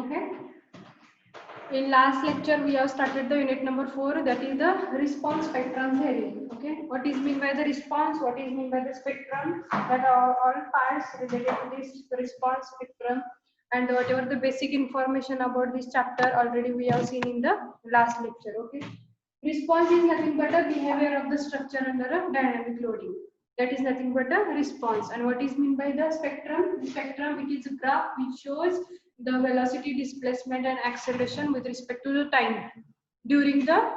Okay. In last lecture, we have started the unit number 4, that is the response spectrum theory. Okay, what is mean by the response? What is mean by the spectrum? That are all parts related to this response spectrum, and whatever the basic information about this chapter already we have seen in the last lecture. Okay, response is nothing but a behavior of the structure under a dynamic loading. That is nothing but a response. And what is mean by the spectrum? The spectrum, it is a graph which shows the velocity, displacement and acceleration with respect to the time during the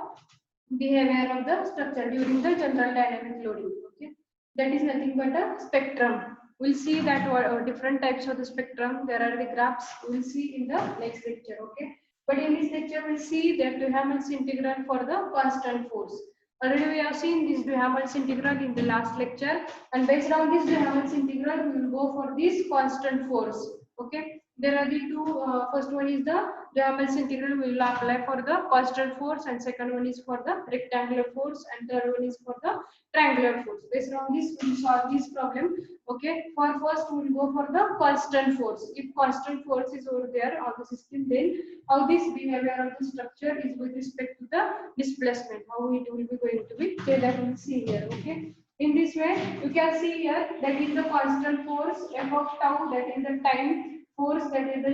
behavior of the structure during the general dynamic loading. Okay, that is nothing but a spectrum. We'll see that different types of the spectrum. There are the graphs. We'll see in the next lecture. Okay, but in this lecture we'll see that Duhamel's integral for the constant force. Already we have seen this Duhamel's integral in the last lecture, and based on this Duhamel's integral we will go for this constant force. Okay, there are the two. First one is the Duhamel's integral we will apply for the constant force, and second one is for the rectangular force, and third one is for the triangular force. Based on this we will solve this problem. Okay, for first we will go for the constant force. If constant force is over there on the system, then how this behavior of the structure is with respect to the displacement, how it will be going to be, so that we'll see here. Okay, in this way you can see here that is the constant force f of tau, that is the time force, that is the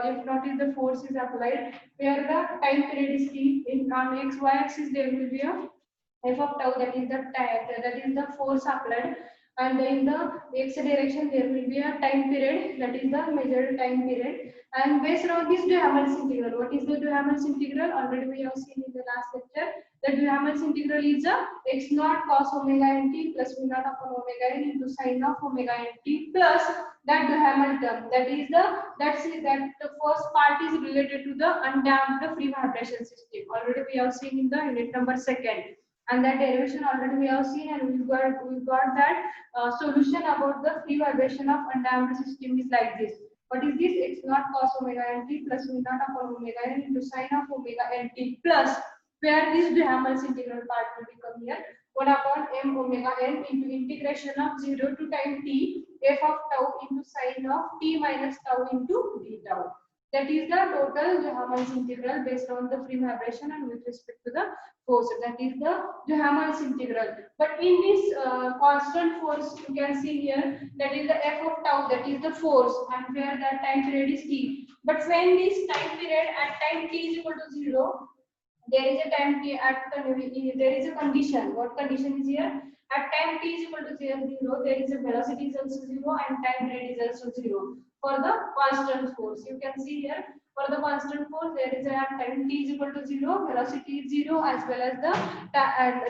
if not is the force is applied, where the time period is t. In on x y axis there will be a f of tau, that is the time, that is the force applied, and in the x direction there will be a time period, that is the measured time period. And based on this Duhamel's integral, what is the Duhamel's integral? Already we have seen in the last lecture that Duhamel's integral is a x naught cos omega n t plus v naught upon omega n into sin of omega n t plus that Duhamel term, that is the the first part is related to the undamped free vibration system. Already we have seen in the unit number 2nd, and that derivation already we have seen, and we got that solution about the free vibration of undamped system is like this. What is this? X naught cos omega n t plus v naught upon omega n into sin of omega n t plus, where this Duhamel's integral part will become here 1 upon m omega n into integration of 0 to time t f of tau into sin of t minus tau into d tau. That is the total Duhamel's integral based on the free vibration and with respect to the force. That is the Duhamel's integral. But in this constant force, you can see here that is the f of tau, that is the force, and where the time period is t. But when this time period at time t is equal to 0, there is a time t at there is a condition. What condition is here? At time t is equal to 0, there is a velocity is also 0 and time period is also 0 for the constant force. You can see here for the constant force there is a time t is equal to 0, velocity is 0, as well as the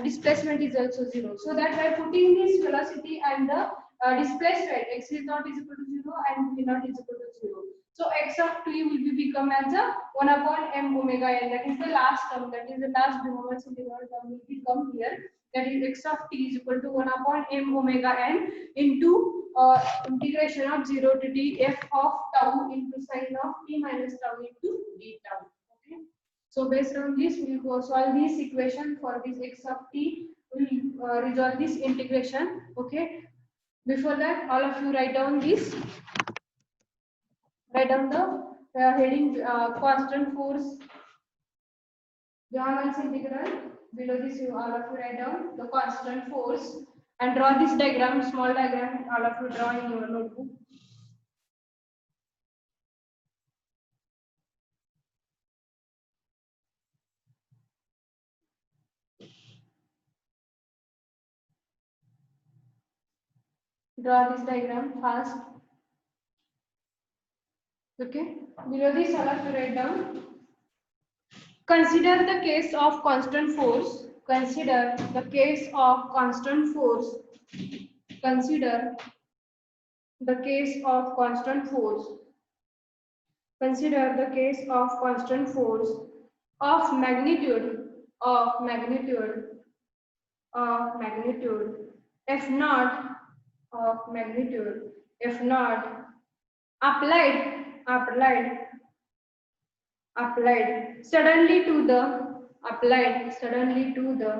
displacement is also 0. So that by putting this velocity and the displacement, x is not is equal to 0 and v naught is equal to 0. So x of t will be become as a 1 upon m omega n. That is the last term. That is the last Duhamel's integral term will become here. That is x of t is equal to 1 upon m omega n into integration of 0 to t f of tau into sin of t minus tau into d tau. Okay. So based on this, we will solve this equation for this x of t. We will resolve this integration. Okay. Before that, all of you write down this. Write down the heading constant force, Duhamel's integral. Below this, you all of you write down the constant force and draw this diagram, small diagram. All of you draw in your notebook. Draw this diagram fast. Okay. Below this, all of you write down. Consider the case of constant force. Consider the case of constant force. Consider the case of constant force. Consider the case of constant force of magnitude f naught applied suddenly to the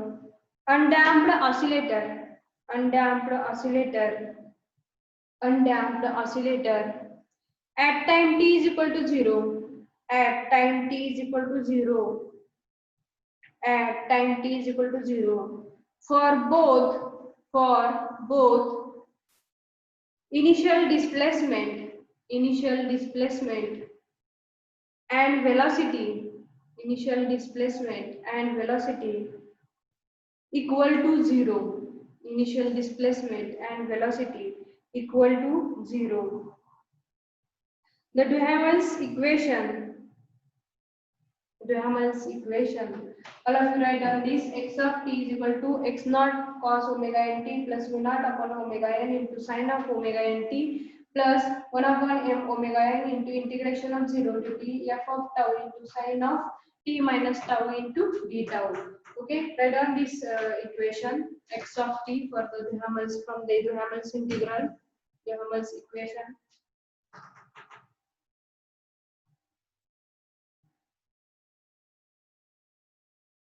undamped oscillator at time t is equal to 0. at time t is equal to 0, at time t is equal to 0 for both initial displacement and velocity, initial displacement and velocity equal to 0, initial displacement and velocity equal to 0. The Duhamel's equation, all of you write down this: x of t is equal to x naught cos omega nt plus v naught upon omega n into sin of omega nt plus 1 upon m omega n into integration of 0 to t f of tau into sin of t minus tau into d tau. Okay, write down this equation x of t for the Duhamel's from the Duhamel's integral, Duhamel's equation.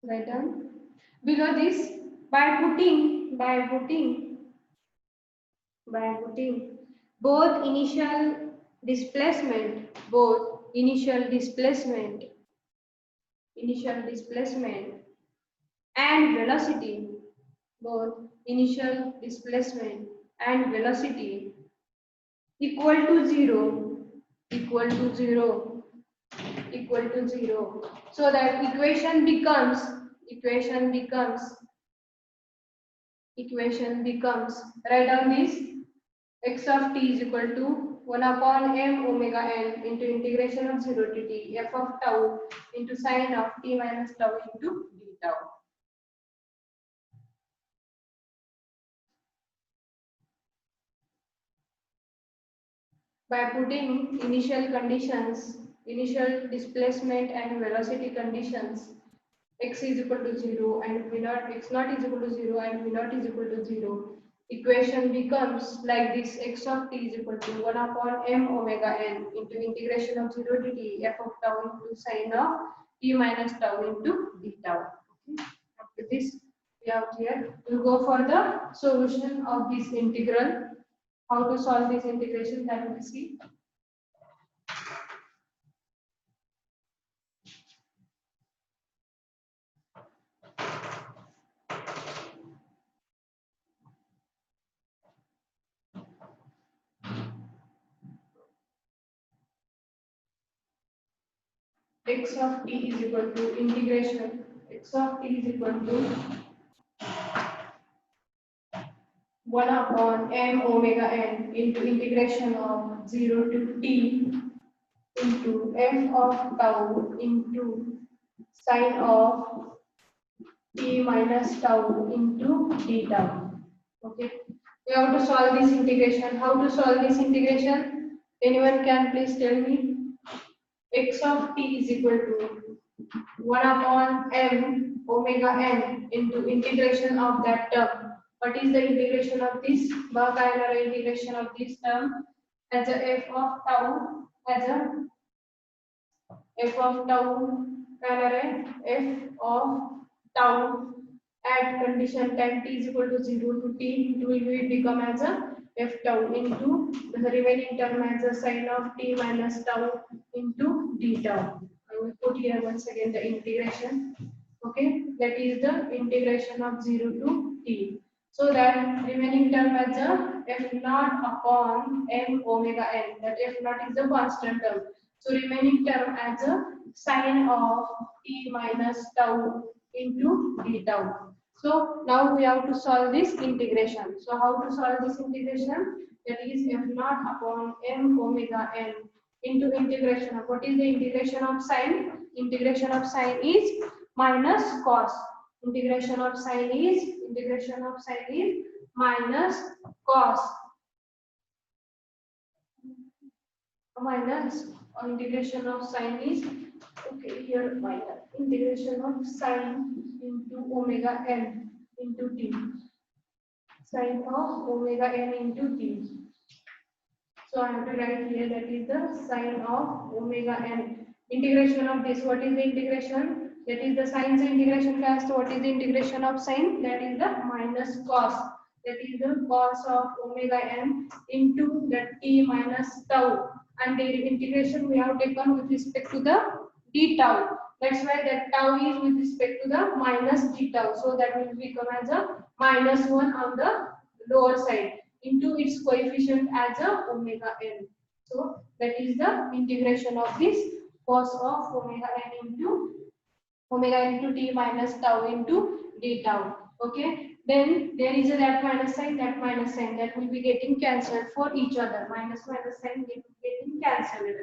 Write down below this by putting both initial displacement and velocity, both initial displacement and velocity equal to 0, so that equation becomes write down this: x of t is equal to 1 upon m omega n into integration of 0 to t f of tau into sin of t minus tau into d tau. By putting initial conditions, initial displacement and velocity conditions, x is equal to 0 and v naught, x naught is equal to 0 and v naught is equal to 0, equation becomes like this: x of t is equal to 1 upon m omega n into integration of 0 to t f of tau into sin of t minus tau into d tau. Okay. After this we have here, we will go for the solution of this integral. How to solve this integration, that we will see. X of t is equal to integration, x of t is equal to 1 upon m omega n into integration of 0 to t into f of tau into sin of t minus tau into d tau. Okay, we have to solve this integration. How to solve this integration? Anyone can please tell me? X of t is equal to 1 upon m omega n into integration of that term. What is the integration of this? Bernoulli integration of this term as a f of tau, as a f of tau, f of tau at condition time t is equal to 0 to t, it will become as a f tau into the remaining term as a sin of t minus tau into d tau. I will put here once again the integration. Okay, that is the integration of 0 to t. So that remaining term as a f naught upon m omega n. That f naught is the constant term. So remaining term as a sin of t minus tau into d tau. So now we have to solve this integration. So how to solve this integration? That is f naught upon m omega n into integration of, what is the integration of sine? Integration of sine is minus cos. Integration of sine is minus cos, minus, or integration of sine is, okay, here minus, integration of sine into omega n into t, sine of omega n into t. So I have to write here, that is the sine of omega n. Integration of this, what is the integration? That is the sine's integration class. So what is the integration of sine? That is the minus cos. That is the cos of omega n into the t minus tau. and the integration we have taken with respect to the d tau. That's why that tau is with respect to the minus d tau. So that will become as a minus 1 on the lower side into its coefficient as a omega n. So that is the integration of this cos of omega n into t minus tau into d tau. Okay. Then there is a that minus sign that will be getting cancelled for each other. Minus sign will be getting cancelled.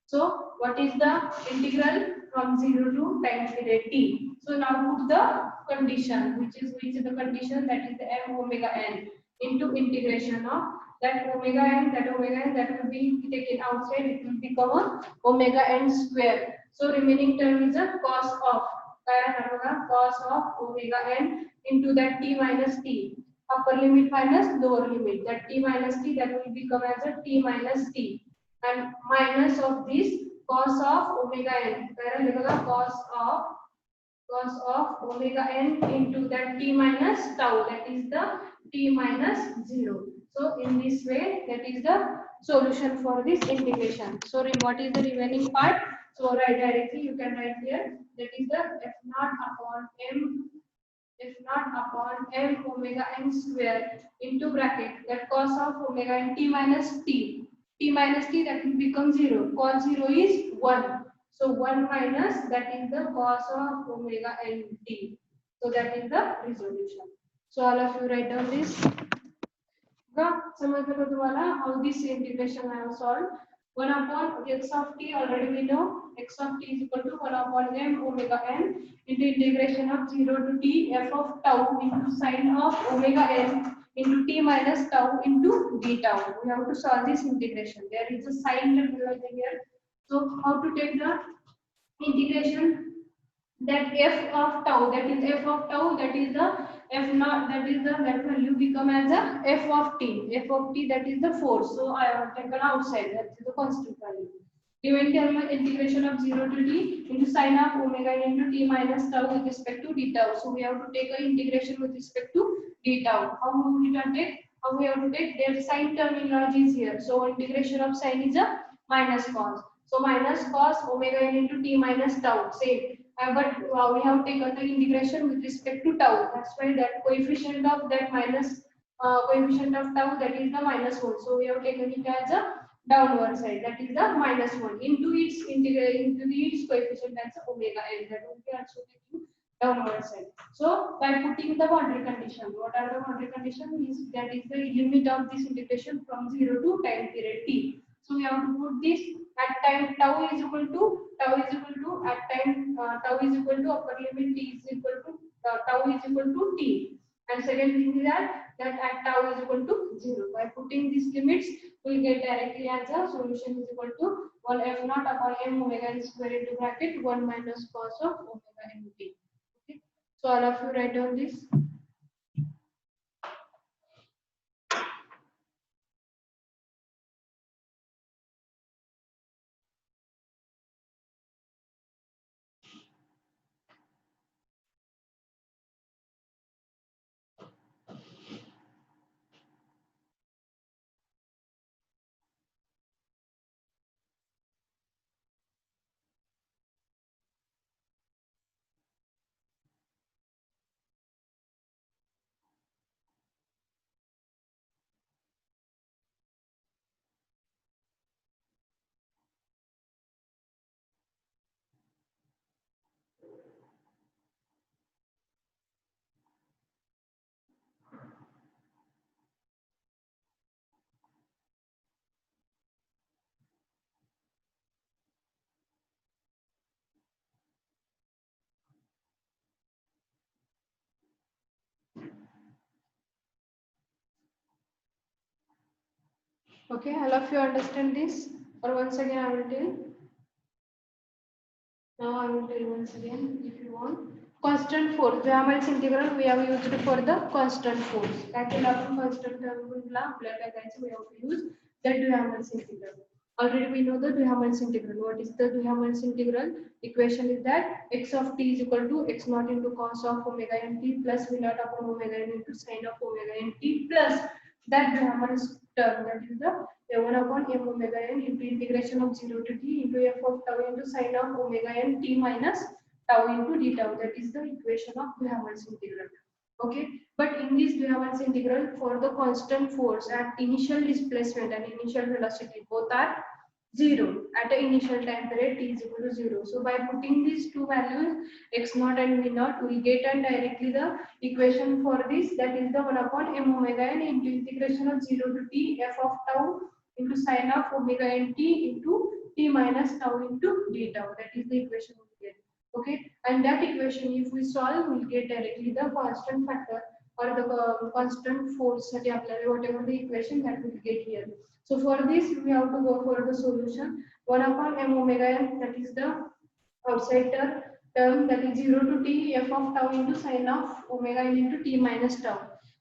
So what is the integral from 0 to time period t? So now put the condition, which is the condition, that is the m omega n into integration of that omega n, that will be taken outside. It will become a omega n square. So remaining term is a cos of omega n into that t minus t, upper limit minus lower limit, that t minus t, that will become as a t minus t, and minus of this cos of omega n, cos of omega n into that t minus tau, that is the t minus 0. So in this way, that is the solution for this integration. So what is the remaining part? So write directly, you can write here, that is the f naught upon m omega n square into bracket that cos of omega n t minus t, that will become 0. Cos 0 is 1. So 1 minus, that is the cos of omega n t. So that is the resolution. So all of you write down this. समझ में तुम्हारा how this integration I have solved. 1 upon x of t, already we know x of t is equal to 1 upon m omega n into integration of 0 to t f of tau into sine of omega n into t minus tau into d tau. We have to solve this integration. There is a sign terminology here. So how to take the integration? That f of tau, that is f of tau, that is the f naught, that is the, that value become as a f of t, that is the force. So I have taken outside, that is the constant value. Remaining term integration of 0 to t into sine of omega n into t minus tau with respect to d tau. So we have to take an integration with respect to d tau. How we can take? How we have to take? Their sign terminology is here. So integration of sine is a minus cos. So minus cos omega n into t minus tau. Same. But we have taken the integration with respect to tau. That's why that coefficient of that minus coefficient of tau, that is the minus 1. So we have taken it as a downward side, that is the minus 1 into its coefficient as omega n, that will be also taking downward side. So by putting the boundary condition, what are the boundary condition? Is that is the limit of this integration from 0 to time period t. So we have to put this at time tau is equal to at time tau is equal to upper limit t is equal to tau is equal to t, and second thing is that at tau is equal to 0. By putting these limits, we will get directly as a solution is equal to 1 f naught upon m omega n square into bracket 1 minus cos of omega n t. Okay. So all of you write down this. Okay, all of you understand this? Or once again I will tell. Now I will tell once again if you want. Constant force. Duhamel's integral we have used for the constant force. Actually, constant term we have to use the Duhamel's integral. Already we know the Duhamel's integral. What is the Duhamel's integral? Equation is that x of t is equal to x naught into cos of omega n t plus v naught upon omega n into sine of omega n t plus that Duhamel's term, that is the 1 upon m omega n into integration of 0 to t into f of tau into sine of omega n t minus tau into d tau. That is the equation of de Havilland's integral. Okay, but in this de Havilland's integral, for the constant force at initial displacement and initial velocity, both are 0 at the initial time period t is equal to 0. So by putting these two values x naught and v naught, we get and directly the equation for this, that is the 1 upon m omega n into integration of 0 to t f of tau into sine of omega n t into t minus tau into d tau. That is the equation we get. Okay, and that equation if we solve, we'll get directly the constant factor or the constant force that whatever the equation that we'll get here. So for this we have to go for the solution. 1 upon m omega n, that is the outside term, that is 0 to t f of tau into sine of omega n into t minus tau.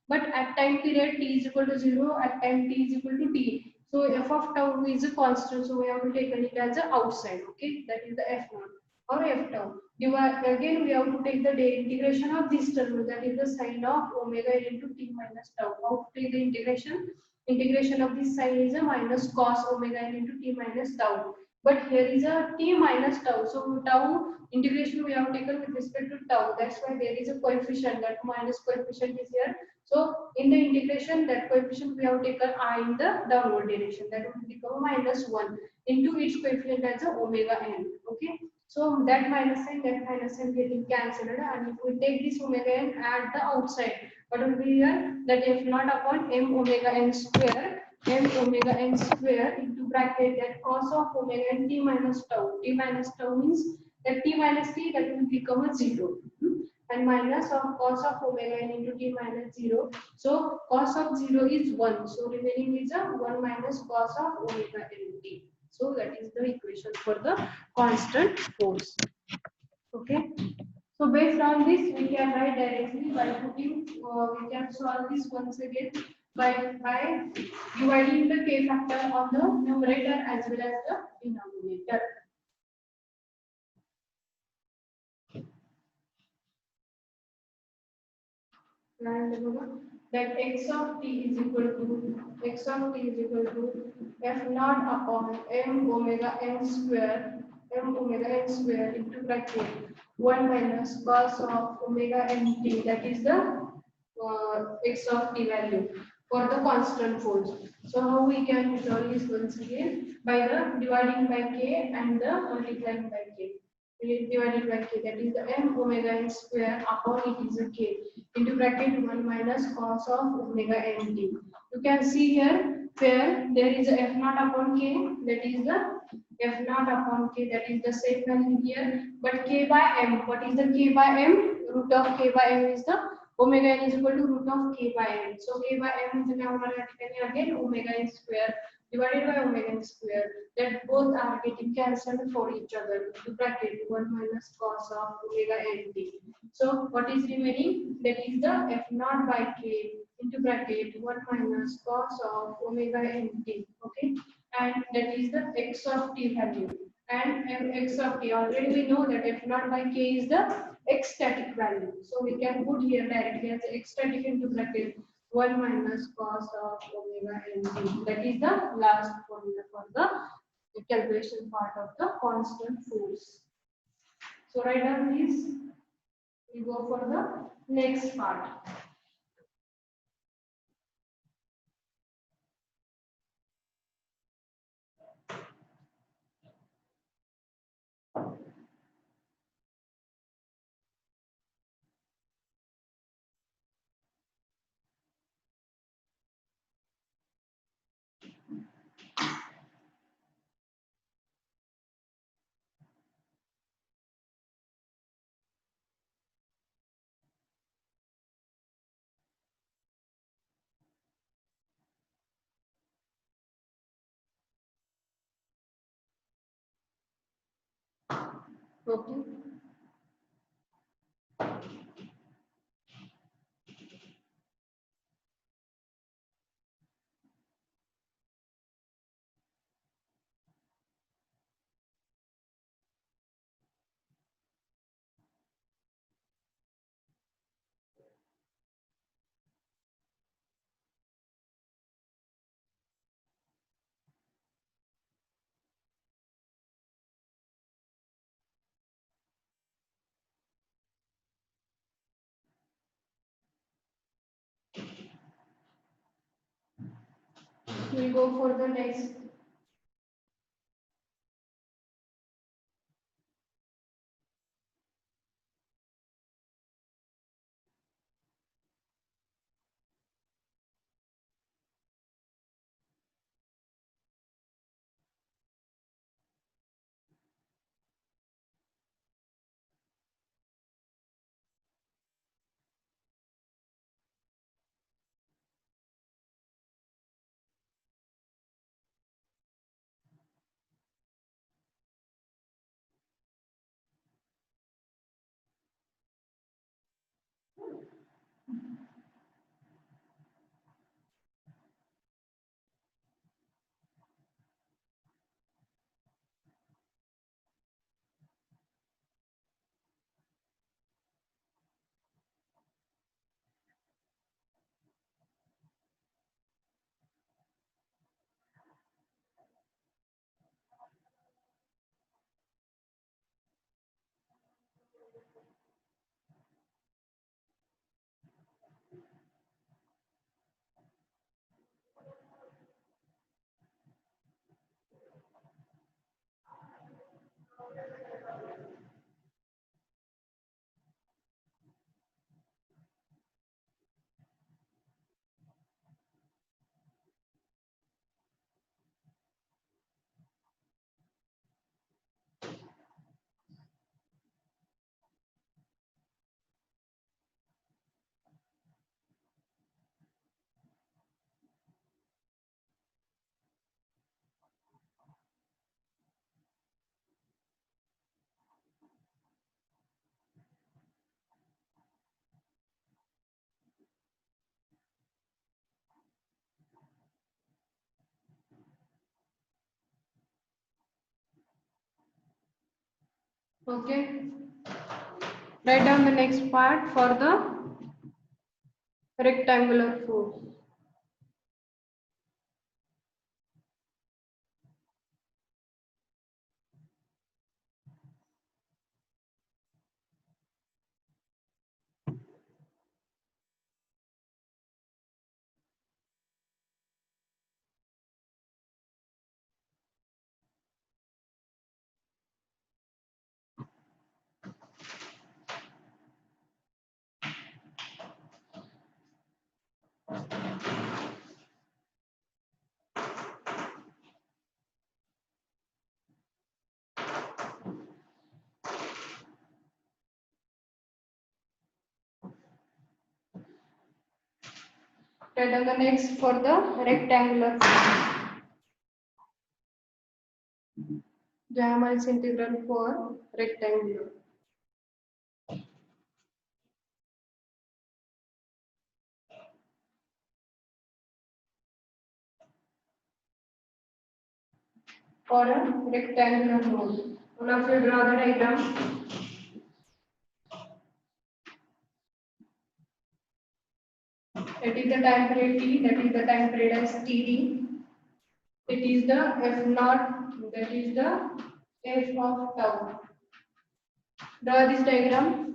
But at time period t is equal to 0, at time t is equal to t. So f of tau is a constant, so we have to take it as a outside. Okay, that is the f naught or f tau. Again we have to take the integration of this term, that is the sine of omega n into t minus tau. How to take the integration? Integration of this sign is a minus cos omega n into t minus tau. But here is a t minus tau. So tau integration we have taken with respect to tau. That's why there is a coefficient, that minus coefficient is here. So in the integration, that coefficient we have taken I in the downward direction. That will become minus 1 into its coefficient as a omega n. Okay. So that minus sign getting cancelled, and if we take this omega n at the outside, what will be here? That f naught upon m omega n square, m omega n square into bracket that cos of omega n t minus tau. T minus tau means that t minus t, that will become a 0. And minus of cos of omega n into t minus 0. So cos of 0 is 1. So remaining is a 1 minus cos of omega n t. So that is the equation for the constant force. Okay. So based on this, we can write directly by putting, we can solve this once again by dividing the k factor on the numerator as well as the denominator. And that x of t is equal to f naught upon m omega n square into bracket 1 minus cos of omega n t, that is the x of t value for the constant force. So how we can resolve this once again? By the dividing by k and the multiplying by k. Divided by k, that is the m omega n square upon it is a k into bracket 1 minus cos of omega n t. You can see here where there is a f naught upon k, that is the f naught upon k, that is the same value here, but k by m, what is the k by m? Root of k by m is the omega n is equal to root of k by m. So k by m is automatically again omega n square divided by omega n square, that both are getting cancelled for each other into bracket 1 minus cos of omega n t. So what is remaining? That is the f naught by k into bracket 1 minus cos of omega n t. Okay, and that is the x of t value. And x of t, already we know that f naught by k is the x static value. So we can put here directly as x static into bracket 1 minus cos of omega n t. That is the last formula for the calculation part of the constant force. So write down this. We go for the next part. Okay. We'll go for the next. Okay. Write down the next part for the rectangular force. Write down the next for the rectangular force. Gamma is integral for rectangular. For a rectangular mode. All of you draw the diagram. That is the time period T, that is the time period as TD. It is the F naught, that is the F of tau. Draw this diagram.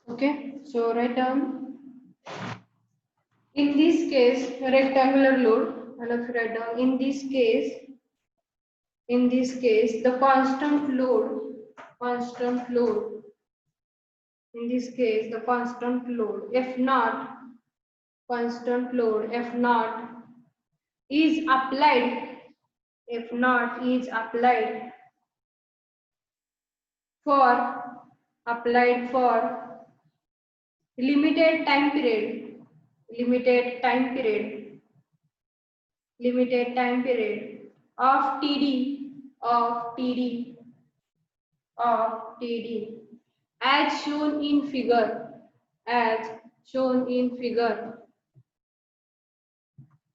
Okay, so write down. In this case, rectangular load, and if you write down in this case, the constant load, in this case, the constant load, F naught, constant load, F naught is applied, F naught is applied for limited time period, limited time period, limited time period of TD, of TD, of TD, as shown in figure, as shown in figure,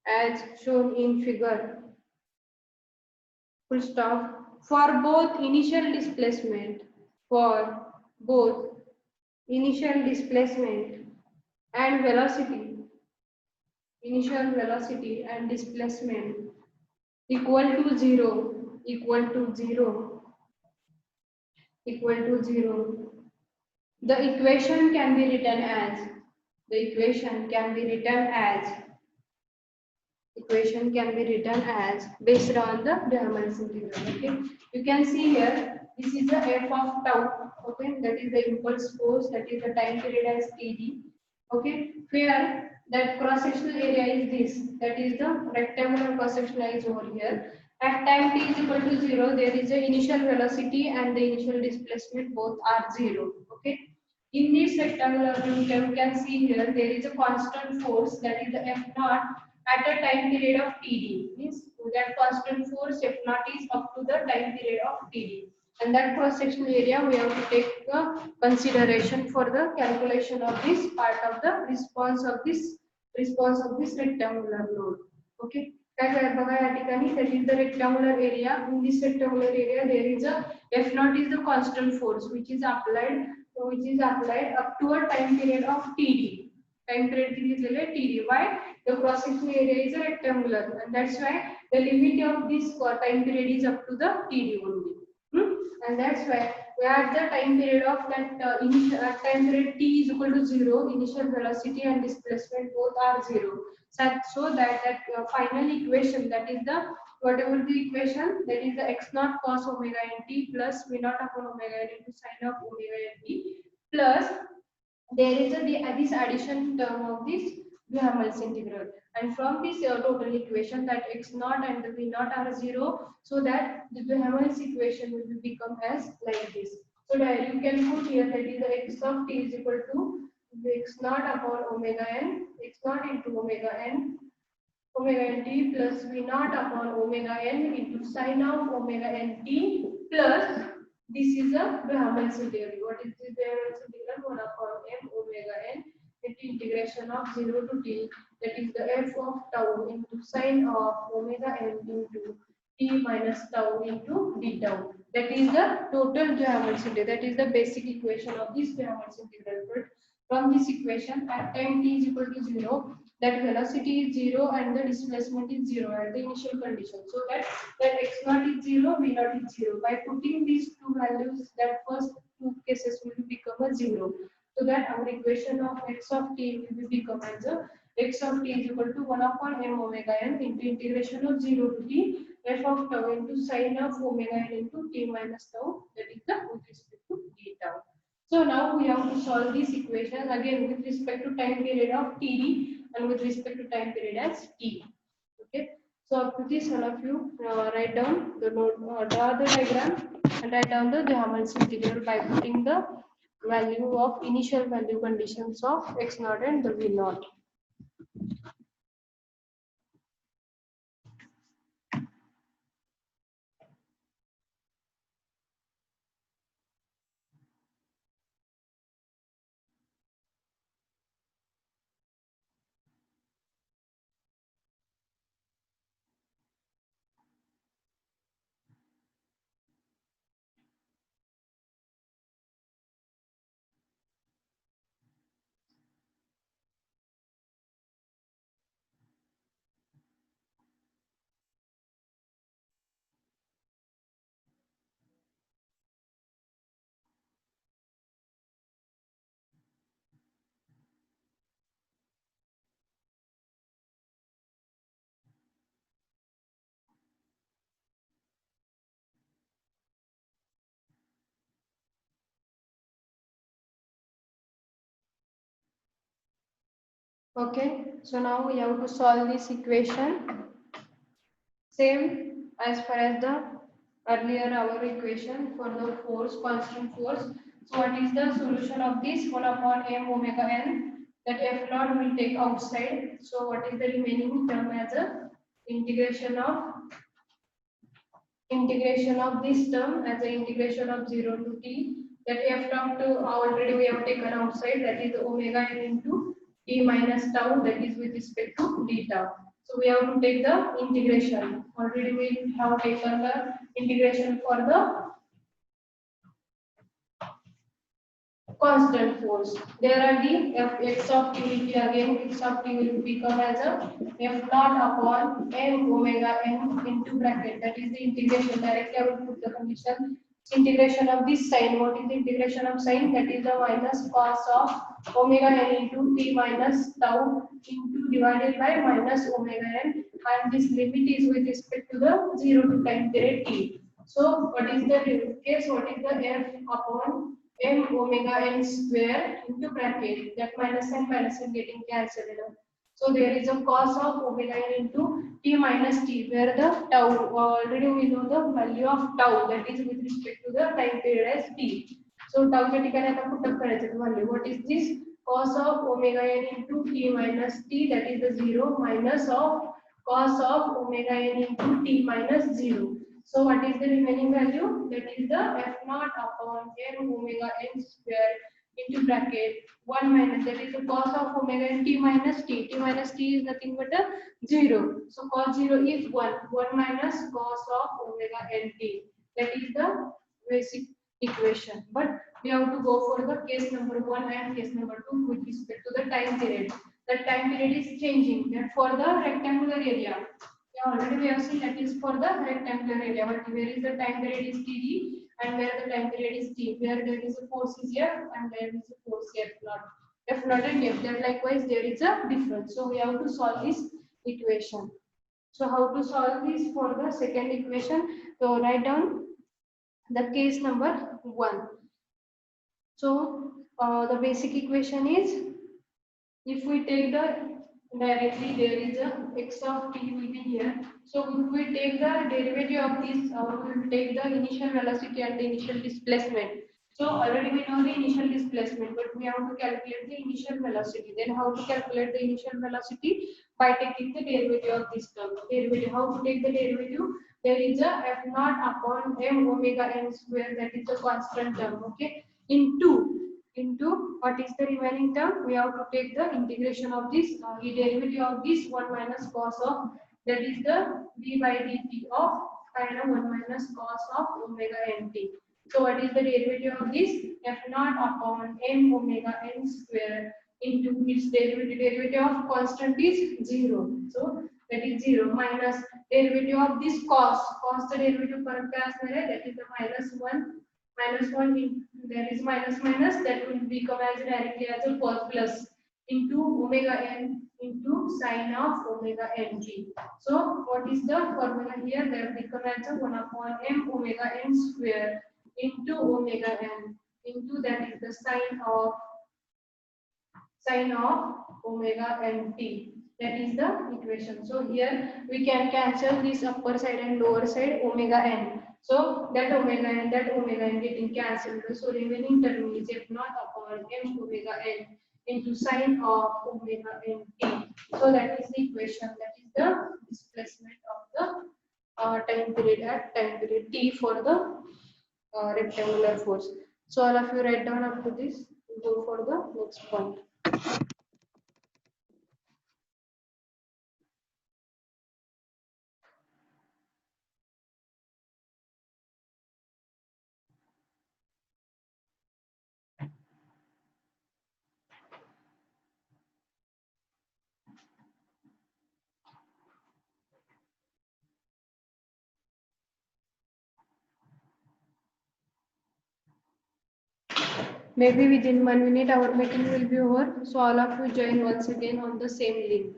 as shown in figure, full stop, for both initial displacement, for both initial displacement and velocity, initial velocity and displacement equal to 0, equal to 0, equal to 0. The equation can be written as, the equation can be written as, equation can be written as based on the de Hamel's integral. Okay, you can see here this is the f of tau. Okay, that is the impulse force, that is the time period as td. Okay, where that cross sectional area is this, that is the rectangular cross sectional area is over here. At time t is equal to 0, there is the initial velocity and the initial displacement, both are 0. Okay, in this rectangular you can see here there is a constant force, that is the f naught at a time period of td. Means that constant force f naught is up to the time period of td, and that cross sectional area we have to take consideration for the calculation of this part of the response of this rectangular node. Okay, काय काय बघा या ठिकाणी, that is the rectangular area. In this rectangular area there is a f naught is the constant force which is applied up to a time period of td. Time period दिलेले td. Why? The cross sectional area is a rectangular, and that's why the limit of this time period is up to the td only. And that's why we are at the time period of that initial time period t is equal to 0, initial velocity and displacement both are 0. So that final equation, that is the whatever the equation, that is the x naught cos omega n t plus v naught upon omega n into sin of omega n t, plus there is this addition term of this de Hamel's integral, and from this total equation that x naught and the v naught are 0, so that the de Hamel's equation will become as like this. So that you can put here that is the x of t is equal to the x naught upon omega n, x naught into omega n t plus v naught upon omega n into sin of omega n t, plus this is a de Hamel's integral. What is the de Hamel's integral? 1 upon m omega n into integration of 0 to t, that is the f of tau into sin of omega n into t minus tau into d tau. That is the total de Hamel's integral. That is the basic equation of this de Hamel's integral. But from this equation, at time t is equal to 0, that velocity is 0 and the displacement is 0 at the initial condition. So that x naught is 0, v naught is 0. By putting these two values, that first two cases will become a 0. So that our equation of x of t will become as a x of t is equal to 1 upon m omega n into integration of 0 to t f of tau into sin of omega n into t minus tau, that is the with respect to d tau. So now we have to solve this equation again with respect to time period of td and with respect to time period as t. Okay. So up to this, all of you write down the draw the diagram and write down the de Hamel's integral by putting the value of initial value conditions of x naught and the v naught. Okay, so now we have to solve this equation. Same as far as the earlier our equation for the force, constant force. So what is the solution of this? 1 upon m omega n, that f naught will take outside. So what is the remaining term as a integration of this term as a integration of 0 to t, that f term to already we have taken outside, that is omega n into t minus tau, that is with respect to d tau. So we have to take the integration. Already we have taken the integration for the constant force. There are the x of t will be again, x of t will become as a f naught upon m omega n into bracket. That is the integration. Directly I will put the condition. Integration of this sign. What is the integration of sign? That is the minus cos of omega n into t minus tau into divided by minus omega n, and this limit is with respect to the 0 to time period t. So what is the case? What is the f upon m omega n square into bracket, that minus and getting cancelled. So there is a cos of omega n into t minus t, where the tau, already we know the value of tau, that is with respect to the time period as t. So tau च्या ठिकाणी आता put up करायचं value. What is this? Cos of omega n into t minus t, that is the 0, minus of cos of omega n into t minus 0. So what is the remaining value? That is the f naught upon m omega n square into bracket 1 minus, that is the cos of omega n t minus t. T minus t is nothing but a 0. So cos 0 is 1. 1 minus cos of omega n t. That is the basic equation. But we have to go for the case number 1 and case number 2 with respect to the time period. The time period is changing. That for the rectangular area. Already we have seen that is for the rectangular area. But where is the time period is td, and where the time period is t, where there is a force is here and there is a force f naught. F naught and f, then likewise there is a difference. So we have to solve this equation. So how to solve this for the second equation? So write down the case number 1. So the basic equation is, if we take the directly, there is a x of t will be here. So if we take the derivative of this, we will take the initial velocity and the initial displacement. So already we know the initial displacement, but we have to calculate the initial velocity. Then how to calculate the initial velocity? By taking the derivative of this term. Derivative. How to take the derivative? There is a f naught upon m omega n square, that is a constant term. Okay. Into what is the remaining term? We have to take the integration of this, the derivative of this 1 minus cos of, that is the d by dt of kind of 1 minus cos of omega n t. So what is the derivative of this? F naught upon m omega n square into its derivative of constant is 0. So that is 0 minus derivative of this cos. Cos the derivative परत काय असणार आहे? That is the minus 1 in, there is minus, that will become as directly as a cos plus into omega n into sine of omega n t. So what is the formula here? That become as a 1 upon m omega n square into omega n into, that is the sine of omega n t. That is the equation. So here we can cancel this upper side and lower side omega n. So that omega n getting cancelled. So remaining term is f naught upon m omega n into sine of omega n t. So that is the equation. That is the displacement of the time period at time period t for the rectangular force. So all of you write down up to this. Go for the next point. Maybe within 1 minute our meeting will be over. So all of you join once again on the same link.